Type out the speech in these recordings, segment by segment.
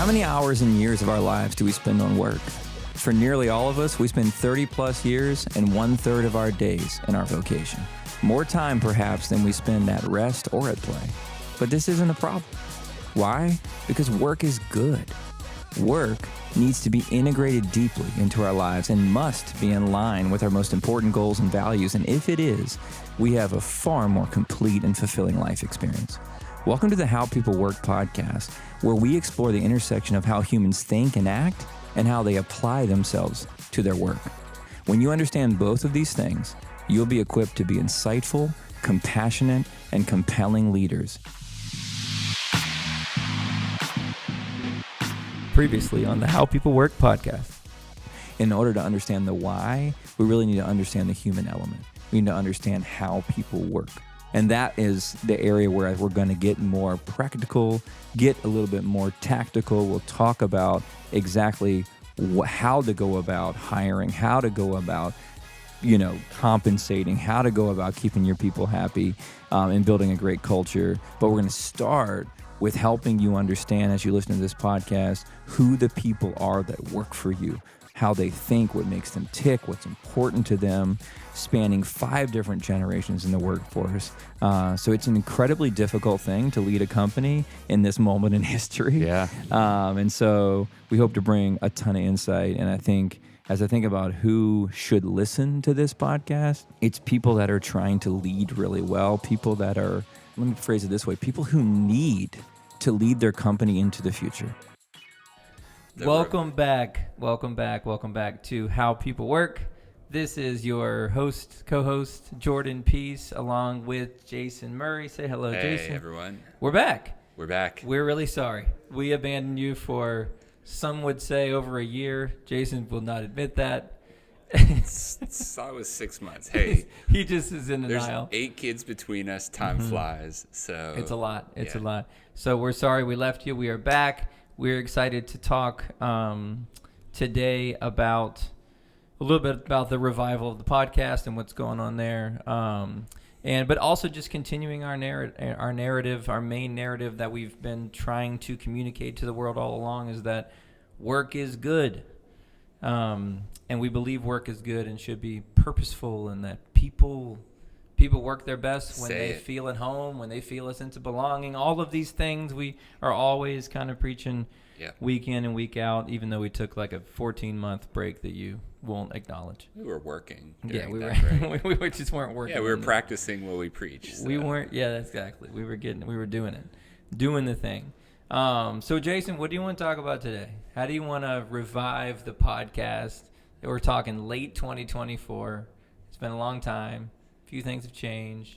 How many hours and years of our lives do we spend on work? For nearly all of us, we spend 30 plus years and 1/3 of our days in our vocation. More time perhaps than we spend at rest or at play. But this isn't a problem. Why? Because work is good. Work needs to be integrated deeply into our lives and must be in line with our most important goals and values. And if it is, we have a far more complete and fulfilling life experience. Welcome to the How People Work podcast, where we explore the intersection of how humans think and act and how they apply themselves to their work. When you understand both of these things, you'll be equipped to be insightful, compassionate, and compelling leaders. Previously on the How People Work podcast. In order to understand the why, we really need to understand the human element. We need to understand how people work. And that is the area where we're going to get more practical, get a little bit more tactical. We'll talk about exactly how to go about hiring, how to go about, compensating, how to go about keeping your people happy and building a great culture. But we're going to start with helping you understand, as you listen to this podcast, who the people are that work for you, how they think, what makes them tick, what's important to them, spanning 5 different generations in the workforce. So it's an incredibly difficult thing to lead a company in this moment in history. Yeah. And so we hope to bring a ton of insight. And I think, as I think about who should listen to this podcast, it's people that are trying to lead really well, people that are, let me phrase it this way, people who need to lead their company into the future. Welcome back to How People Work. This is your co-host, Jordan Peace, along with Jason Murray. Say hello, Jason. Hey, everyone. We're back. We're really sorry. We abandoned you for, some would say, over a year. Jason will not admit that. I was 6 months. Hey, he just is in denial. There's 8 kids between us. Time flies. So it's a lot. It's a lot. So we're sorry we left you. We are back. We're excited to talk today about a little bit about the revival of the podcast and what's going on there, but also just continuing our narrative, our main narrative that we've been trying to communicate to the world all along is that work is good, and we believe work is good and should be purposeful, and that people work their best when they feel at home, when they feel a sense of belonging. All of these things we are always kind of preaching week in and week out, even though we took like a 14-month break that you won't acknowledge. We were working. Yeah, we were. We just weren't working. Yeah, we were practicing what we preach. So. We weren't. Yeah, that's exactly. We were doing it, doing the thing. So Jason, what do you want to talk about today? How do you want to revive the podcast? We're talking late 2024. It's been a long time. Few things have changed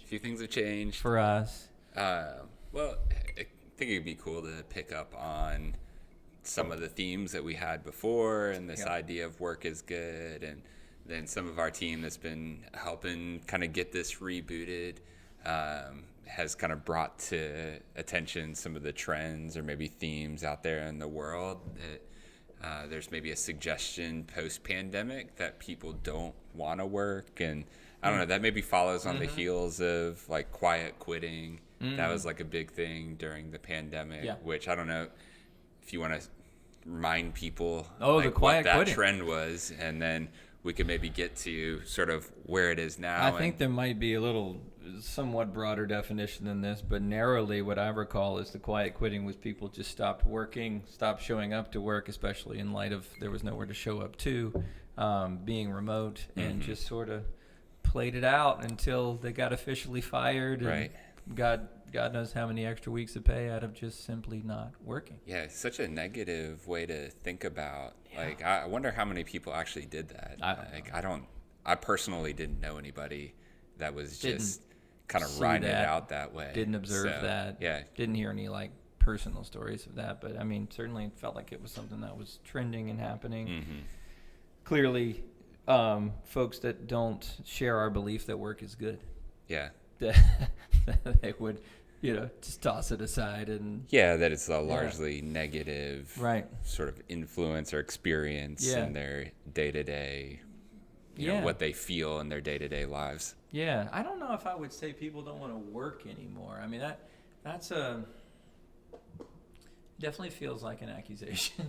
for us. Well, I think it'd be cool to pick up on some of the themes that we had before, and this idea of work is good, and then some of our team that's been helping kind of get this rebooted has kind of brought to attention some of the trends or maybe themes out there in the world that there's maybe a suggestion post-pandemic that people don't want to work, and I don't know, that maybe follows on the heels of like quiet quitting. That was like a big thing during the pandemic, which I don't know if you want to remind people the quiet what that quitting trend was, and then we can maybe get to sort of where it is now. I think there might be a little somewhat broader definition than this, but narrowly what I recall is the quiet quitting was people just stopped working, stopped showing up to work, especially in light of there was nowhere to show up to, being remote, and just sort of played it out until they got officially fired and God knows how many extra weeks of pay out of just simply not working. Yeah, it's such a negative way to think about. Like, I wonder how many people actually did that. I personally didn't know anybody that was just kind of riding it out that way. Didn't observe that. Yeah. Didn't hear any like personal stories of that, but I mean, certainly felt like it was something that was trending and happening. Clearly, folks that don't share our belief that work is good. Yeah. They would, just toss it aside and. Yeah, that it's a largely negative sort of influence or experience in their day-to-day, what they feel in their day-to-day lives. Yeah, I don't know if I would say people don't want to work anymore. I mean, that's a Definitely feels like an accusation.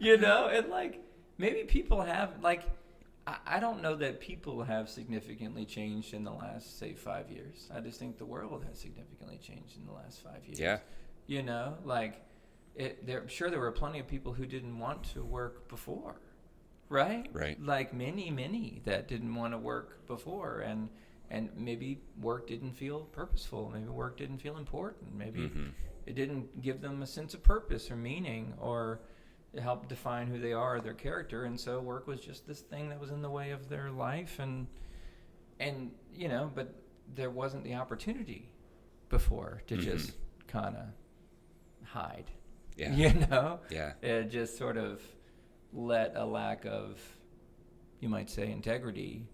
And like maybe people have like I don't know that people have significantly changed in the last, say, 5 years. I just think the world has significantly changed in the last 5 years. Yeah. Like there were plenty of people who didn't want to work before, right? Right. Like many that didn't want to work before, and maybe work didn't feel purposeful. Maybe work didn't feel important. Maybe it didn't give them a sense of purpose or meaning or help define who they are, their character, and so work was just this thing that was in the way of their life, and but there wasn't the opportunity before to just kind of hide. Yeah. It just sort of let a lack of, you might say, integrity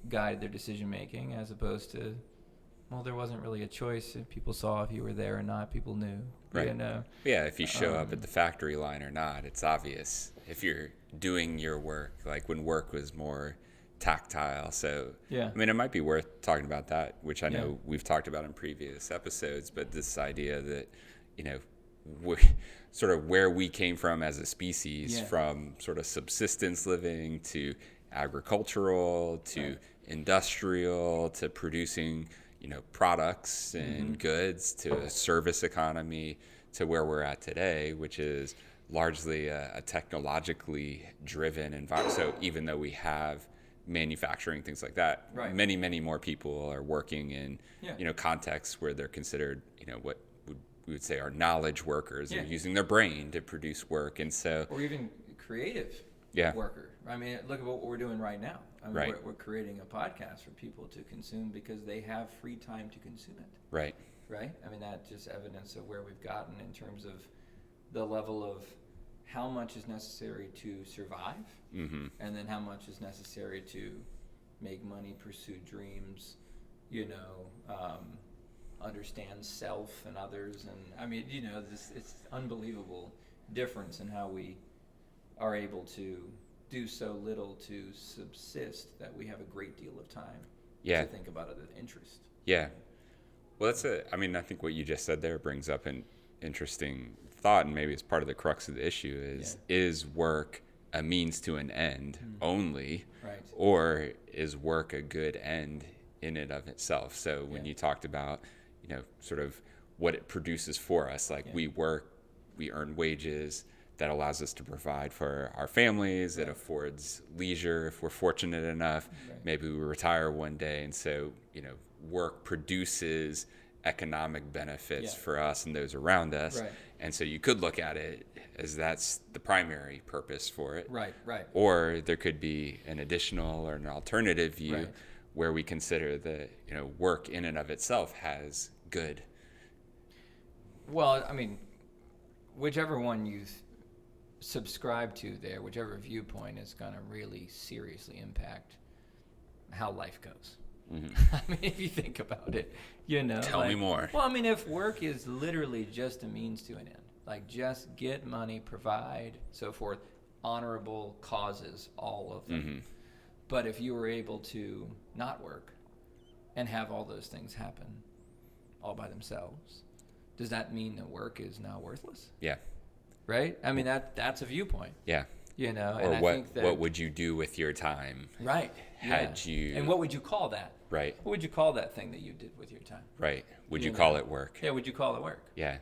guide their decision making, as opposed to, well, there wasn't really a choice. If people saw if you were there or not, people knew. Right. Yeah, if you show up at the factory line or not, it's obvious. If you're doing your work, like when work was more tactile. So, yeah. I mean, it might be worth talking about that, which I know we've talked about in previous episodes, but this idea that, sort of where we came from as a species, from sort of subsistence living to agricultural to industrial to producing products and goods to a service economy to where we're at today, which is largely a technologically driven environment. So even though we have manufacturing, things like that, many more people are working in contexts where they're considered what we would say are knowledge workers. They're using their brain to produce work, and so or even creative worker. I mean, look at what we're doing right now. I mean, we're creating a podcast for people to consume because they have free time to consume it. Right. I mean, that's just evidence of where we've gotten in terms of the level of how much is necessary to survive, and then how much is necessary to make money, pursue dreams, understand self and others. And I mean, it's unbelievable difference in how we are able to do so little to subsist that we have a great deal of time to think about other interest. Yeah. Well, I think what you just said there brings up an interesting thought, and maybe it's part of the crux of the issue is work a means to an end only, or is work a good end in and of itself? So when you talked about, sort of what it produces for us, like we work, we earn wages, that allows us to provide for our families. It affords leisure if we're fortunate enough. Maybe we retire one day, and so work produces economic benefits for us and those around us. And so you could look at it as that's the primary purpose for it. Or there could be an additional or an alternative view where we consider that work in and of itself has good. Well, I mean, whichever one you subscribe to there, whichever viewpoint is going to really seriously impact how life goes. I mean, if you think about it, Tell me more. Well, I mean, if work is literally just a means to an end, like just get money, provide, so forth, honorable causes, all of them. But if you were able to not work and have all those things happen all by themselves, does that mean that work is now worthless? Yeah. Right? I mean, that's a viewpoint. Yeah. And or I think that, what would you do with your time? Had you... And what would you call that? Right. What would you call that thing that you did with your time? Right. Would you call it work? Yeah, would you call it work? Yeah.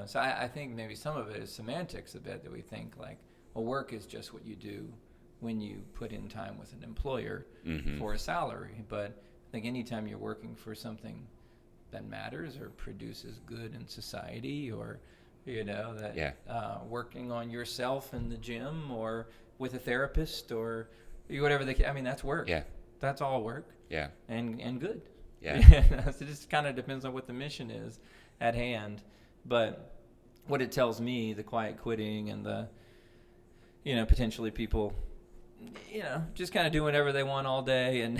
So I think maybe some of it is semantics a bit, that we think like, well, work is just what you do when you put in time with an employer for a salary. But I think anytime you're working for something that matters or produces good in society, or working on yourself in the gym or with a therapist or whatever that's work. Yeah. That's all work. Yeah. And good. Yeah. So it just kind of depends on what the mission is at hand. But what it tells me, the quiet quitting and the, potentially people, just kind of do whatever they want all day, and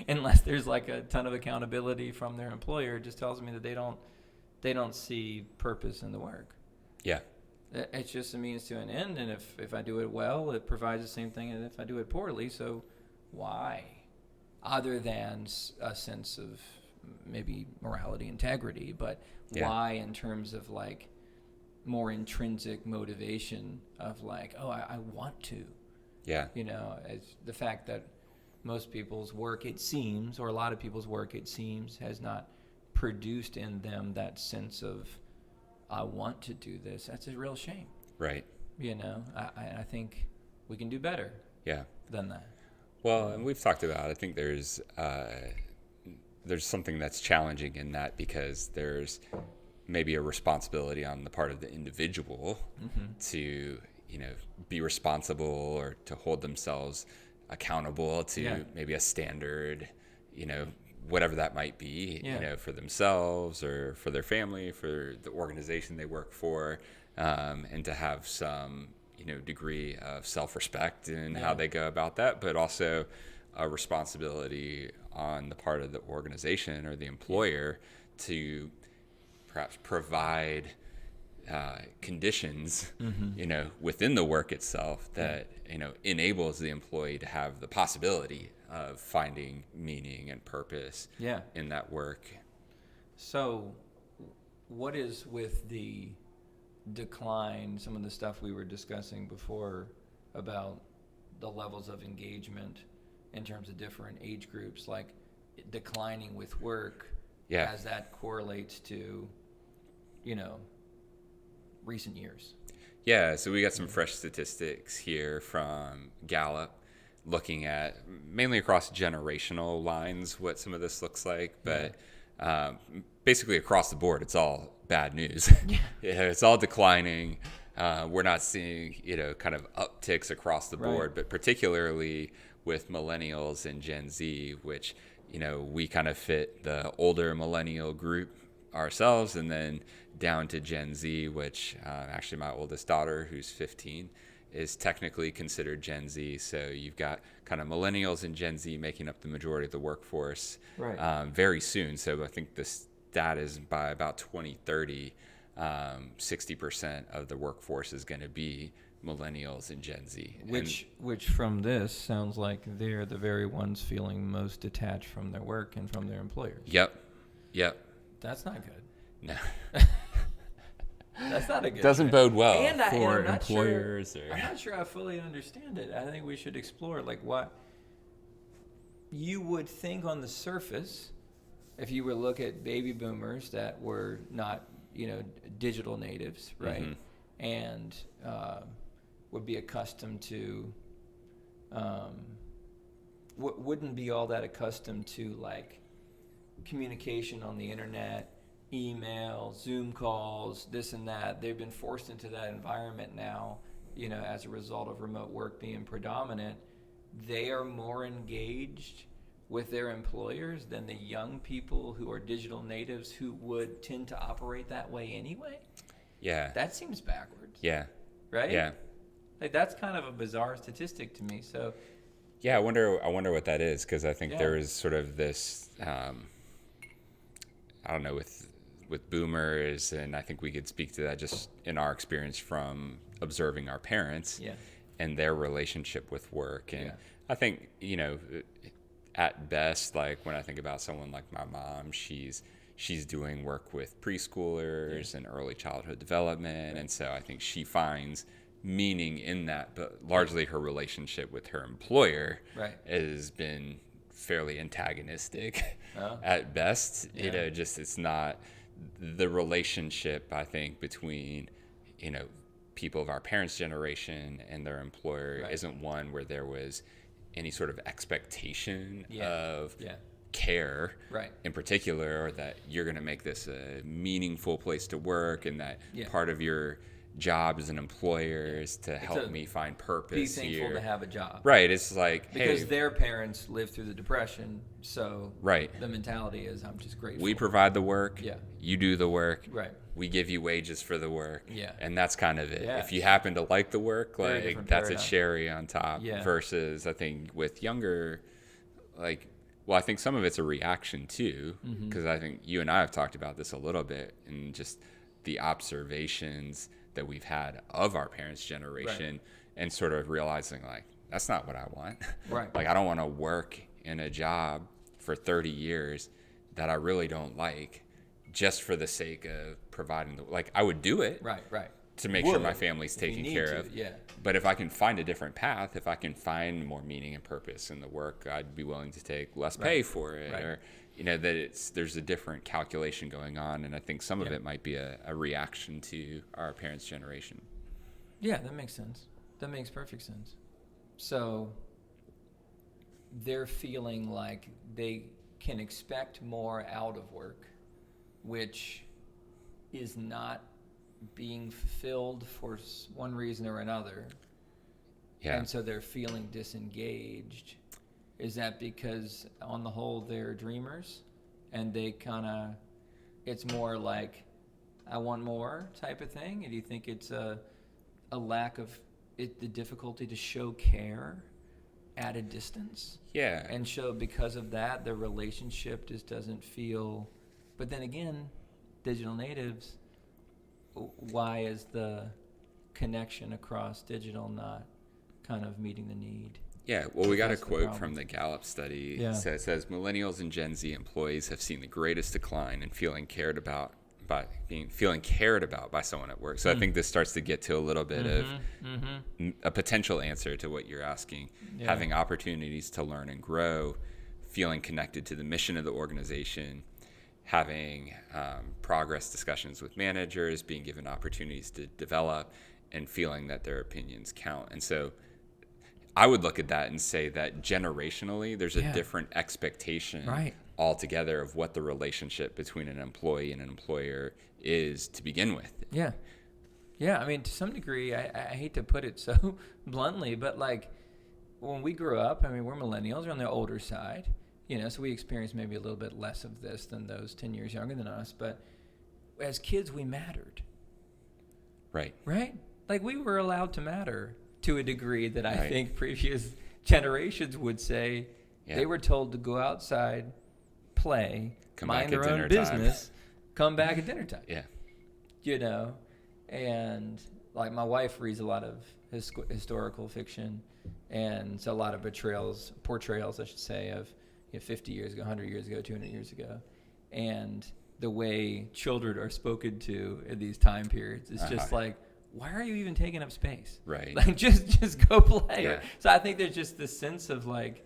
unless there's like a ton of accountability from their employer, it just tells me that they don't see purpose in the work. Yeah. It's just a means to an end, and if I do it well, it provides the same thing as if I do it poorly. So why? Other than a sense of maybe morality, integrity, but why in terms of like more intrinsic motivation of like, oh, I want to. Yeah. You know, as the fact that most people's work, it seems, or a lot of people's work, it seems, has not produced in them that sense of, I want to do this. That's a real shame. Right. You know, I think we can do better Yeah. than that. Well, and we've talked about, I think there's something that's challenging in that, because there's maybe a responsibility on the part of the individual to, you know, be responsible or to hold themselves accountable to maybe a standard, you know, whatever that might be, you know, for themselves or for their family, for the organization they work for, and to have some, you know, degree of self-respect in how they go about that, but also a responsibility on the part of the organization or the employer to perhaps provide conditions, you know, within the work itself that, you know, enables the employee to have the possibility of finding meaning and purpose in that work. So what is with the decline, some of the stuff we were discussing before about the levels of engagement in terms of different age groups, like declining with work as that correlates to, you know, recent years? Yeah, so we got some fresh statistics here from Gallup looking at mainly across generational lines what some of this looks like, but basically across the board, it's all bad news. It's all declining. We're not seeing, you know, kind of upticks across the board, but particularly with millennials and Gen Z, which, you know, we kind of fit the older millennial group ourselves, and then down to Gen Z, which actually my oldest daughter, who's 15, is technically considered Gen Z. So you've got kind of millennials and Gen Z making up the majority of the workforce very soon. So I think the stat is by about 2030, 60% of the workforce is going to be millennials and Gen Z. Which from this sounds like they're the very ones feeling most detached from their work and from their employers. Yep. That's not good. No. That's not a good Doesn't trend. bode well And for I'm not employers. Sure, I'm not sure I fully understand it. I think we should explore, like, what you would think on the surface if you were to look at baby boomers that were not, you know, digital natives, right? And would be accustomed to, wouldn't be all that accustomed to, like, communication on the internet, email, Zoom calls, this and that. They've been forced into that environment now, you know, as a result of remote work being predominant. They are more engaged with their employers than the young people who are digital natives who would tend to operate that way anyway. Yeah. That seems backwards. Yeah. Right? Yeah. Like, that's kind of a bizarre statistic to me. So yeah, I wonder what that is, because I think there is sort of this I don't know, with boomers, and I think we could speak to that just in our experience from observing our parents and their relationship with work. And I think, you know, at best, like when I think about someone like my mom, she's doing work with preschoolers and early childhood development. And so I think she finds meaning in that, but largely her relationship with her employer has been fairly antagonistic at best. You know, just it's not the relationship, I think, between, you know, people of our parents' generation and their employer isn't one where there was any sort of expectation of care in particular, or that you're going to make this a meaningful place to work, and that part of your job as an employer is to help me find purpose. Be thankful here. to have a job. Right. It's like, because their parents lived through the Depression, so the mentality is, I'm just grateful. We provide the work. You do the work. Right. We give you wages for the work. Yeah. And that's kind of it. If you happen to like the work, like that's a cherry on top. Versus, I think with younger, like, well, I think some of it's a reaction too, because I think you and I have talked about this a little bit, and just the observations that we've had of our parents' generation, and sort of realizing, like, that's not what I want. Like, I don't want to work in a job for 30 years that I really don't like, just for the sake of providing I would do it. Right. To make sure my family's taken care of. Yeah. But if I can find a different path, if I can find more meaning and purpose in the work, I'd be willing to take less pay for it, or that there's a different calculation going on, and I think some of it might be a reaction to our parents' generation. Yeah, that makes sense. That makes perfect sense. So they're feeling like they can expect more out of work, which is not being fulfilled for one reason or another. Yeah. And so they're feeling disengaged. Is that because on the whole they're dreamers and they it's more like I want more type of thing? And do you think it's a lack of the difficulty to show care at a distance? Yeah. And so because of that, the relationship just doesn't feel, but then again, digital natives, why is the connection across digital not kind of meeting the need? Yeah, well, we got a quote from the Gallup study. Yeah. It says millennials and Gen Z employees have seen the greatest decline in feeling cared about by someone at work. So I think this starts to get to a little bit of a potential answer to what you're asking. Yeah. Having opportunities to learn and grow, feeling connected to the mission of the organization, having progress discussions with managers, being given opportunities to develop, and feeling that their opinions count. And so I would look at that and say that generationally, there's a different expectation altogether of what the relationship between an employee and an employer is to begin with. Yeah. Yeah, I mean, to some degree, I hate to put it so bluntly, but like when we grew up, I mean, we're millennials, we're on the older side, so we experienced maybe a little bit less of this than those 10 years younger than us, but as kids, we mattered. Right. Right? Like we were allowed to matter to a degree that I think previous generations would say they were told to go outside, play, mind their own business, come back at dinner time. Yeah. And like my wife reads a lot of historical fiction, and so a lot of portrayals, I should say, of 50 years ago, 100 years ago, 200 years ago. And the way children are spoken to in these time periods is just like, why are you even taking up space? Right. Like, just go play. Yeah. So I think there's just this sense of like,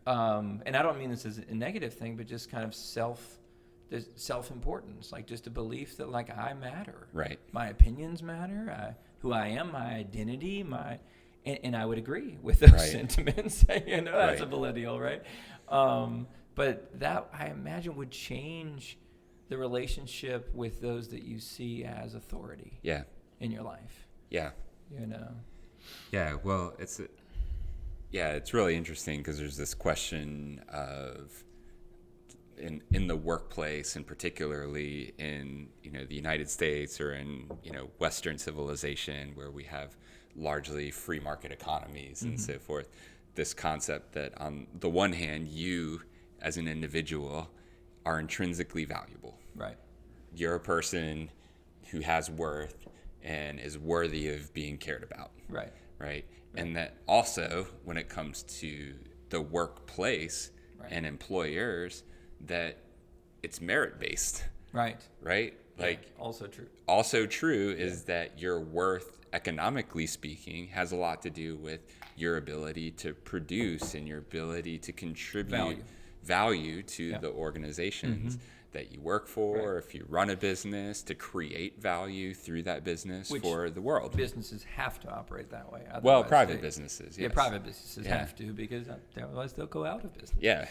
and I don't mean this as a negative thing, but just kind of self-importance, like just a belief that like I matter. Right. My opinions matter. Who I am, my identity, and I would agree with those sentiments. As a millennial, right? But that I imagine would change the relationship with those that you see as authority. Yeah. In your life. Yeah. Yeah. Well, it's really interesting because there's this question of in the workplace, and particularly in the United States or in Western civilization, where we have largely free market economies and so forth, this concept that on the one hand, you as an individual are intrinsically valuable. Right. You're a person who has worth and is worthy of being cared about. Right. And that also, when it comes to the workplace and employers, that it's merit-based. Right. Like also true is that your worth, economically speaking, has a lot to do with your ability to produce and your ability to contribute value to the organizations that you work for, or if you run a business, to create value through that business for the world. Businesses have to operate that way. Well, private businesses, yes. Yeah, private businesses have to, because otherwise they'll go out of business. Yeah,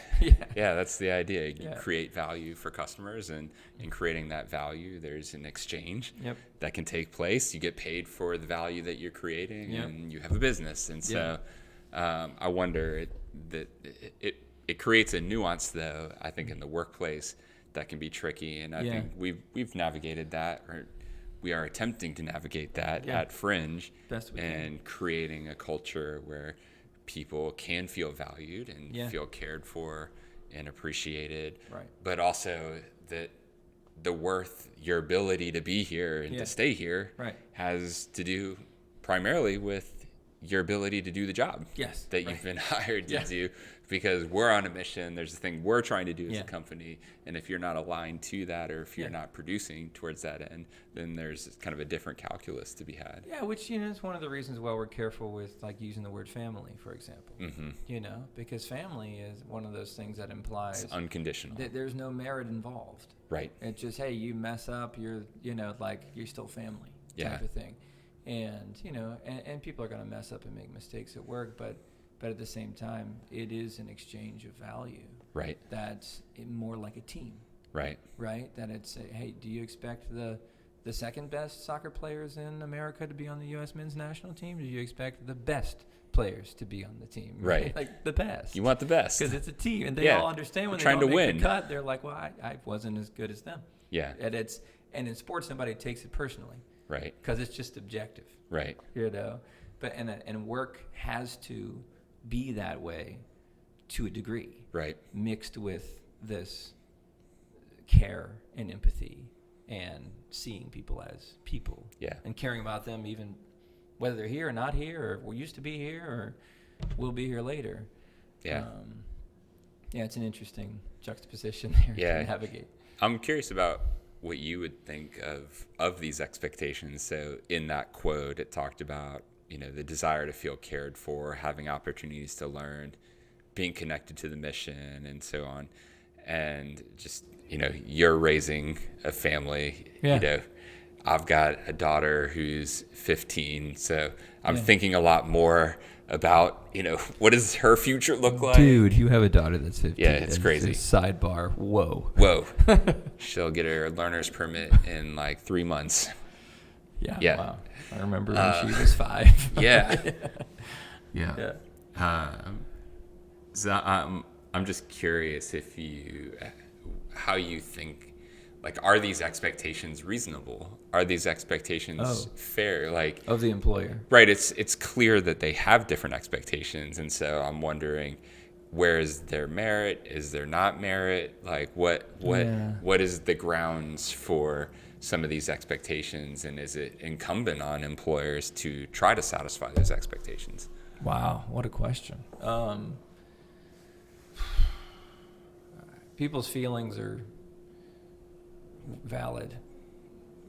that's the idea. You create value for customers, and in creating that value, there's an exchange that can take place. You get paid for the value that you're creating, and you have a business. And so I wonder that it creates a nuance, though, I think, in the workplace that can be tricky, and I think we've navigated that, or we are attempting to navigate that at Fringe, and creating a culture where people can feel valued and feel cared for and appreciated, but also that the worth, your ability to be here and to stay here has to do primarily with your ability to do the job that you've been hired to do because we're on a mission. There's a thing we're trying to do as Yeah. a company. And if you're not aligned to that, or if you're not producing towards that end, then there's kind of a different calculus to be had. Yeah, which, is one of the reasons why we're careful with, like, using the word family, for example. Mm-hmm. Because family is one of those things that implies It's unconditional. that there's no merit involved. Right. It's just, hey, you mess up, you're, like, you're still family type of thing. And, and people are going to mess up and make mistakes at work, but at the same time, it is an exchange of value. Right. That's more like a team. Right. Right? That it's, hey, do you expect the second best soccer players in America to be on the U.S. men's national team? Do you expect the best players to be on the team? Right. Like the best. You want the best. Because it's a team, and they all understand when We're they don't trying to make win. the cut, they're like, well, I wasn't as good as them. Yeah. And in sports, somebody takes it personally. Right. Because it's just objective. Right. But and work has to be that way to a degree. Right. Mixed with this care and empathy and seeing people as people. Yeah. And caring about them even whether they're here or not here, or used to be here or will be here later. Yeah. It's an interesting juxtaposition there to navigate. I'm curious about what you would think of these expectations. So in that quote, it talked about, the desire to feel cared for, having opportunities to learn, being connected to the mission, and so on. And just, you're raising a family, I've got a daughter who's 15, so I'm thinking a lot more about, what does her future look like? Dude, you have a daughter that's 15. Yeah, it's crazy. Sidebar, whoa. She'll get her learner's permit in like 3 months. Yeah. Wow. I remember when she was 5. Yeah. Yeah. So I'm just curious how you think, like, are these expectations reasonable? Are these expectations fair? Like, of the employer. Right. It's clear that they have different expectations. And so I'm wondering, where is there merit? Is there not merit? Like, what is the grounds for some of these expectations? And is it incumbent on employers to try to satisfy those expectations? Wow. What a question. People's feelings are valid.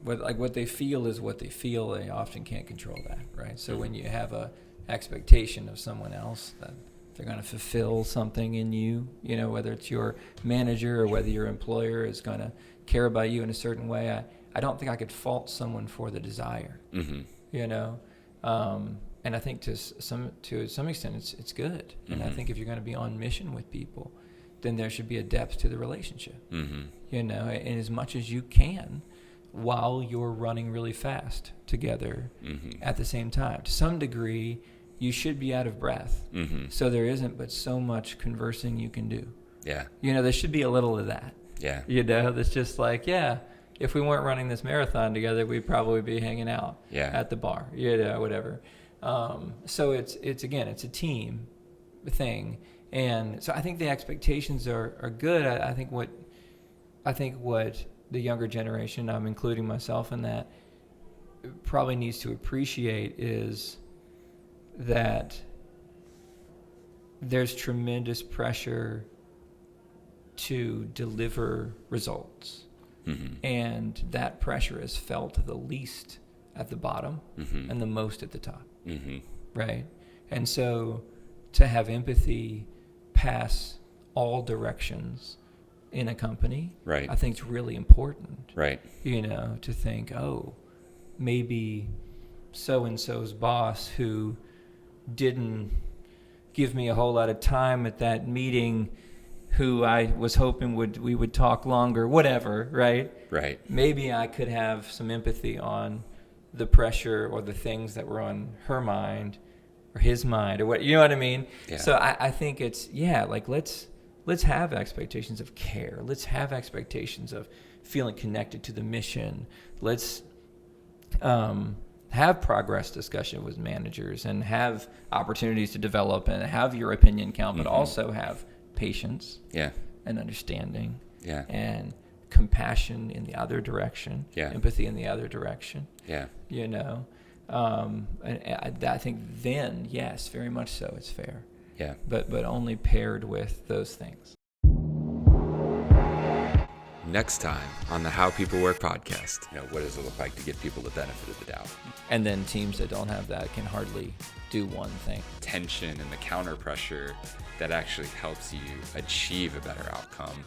What they feel is what they feel. They often can't control that, right? So when you have a expectation of someone else that they're going to fulfill something in you, whether it's your manager or whether your employer is going to care about you in a certain way, I don't think I could fault someone for the desire, and I think to some extent it's good. And I think if you're going to be on mission with people, then there should be a depth to the relationship, and as much as you can while you're running really fast together at the same time. To some degree, you should be out of breath. So there isn't but so much conversing you can do. Yeah. There should be a little of that. Yeah. That's just like, if we weren't running this marathon together, we'd probably be hanging out at the bar, whatever. So it's a team thing. And so I think the expectations are good. I think what the younger generation, I'm including myself in that, probably needs to appreciate is that there's tremendous pressure to deliver results. And that pressure is felt the least at the bottom and the most at the top. Right? And so to have empathy pass all directions in a company, right, I think it's really important. Right. To think, maybe so-and-so's boss who didn't give me a whole lot of time at that meeting, who I was hoping we would talk longer, whatever, right? Right. Maybe I could have some empathy on the pressure or the things that were on her mind or his mind or what, you know what I mean? Yeah. So I think it's, let's have expectations of care. Let's have expectations of feeling connected to the mission. Let's have progress discussion with managers and have opportunities to develop and have your opinion count, but also have patience and understanding and compassion in the other direction, empathy in the other direction. And I think then, yes, very much so, it's fair. Yeah. But only paired with those things. Next time on the How People Work podcast, what does it look like to give people the benefit of the doubt? And then teams that don't have that can hardly do one thing. Tension and the counter pressure that actually helps you achieve a better outcome.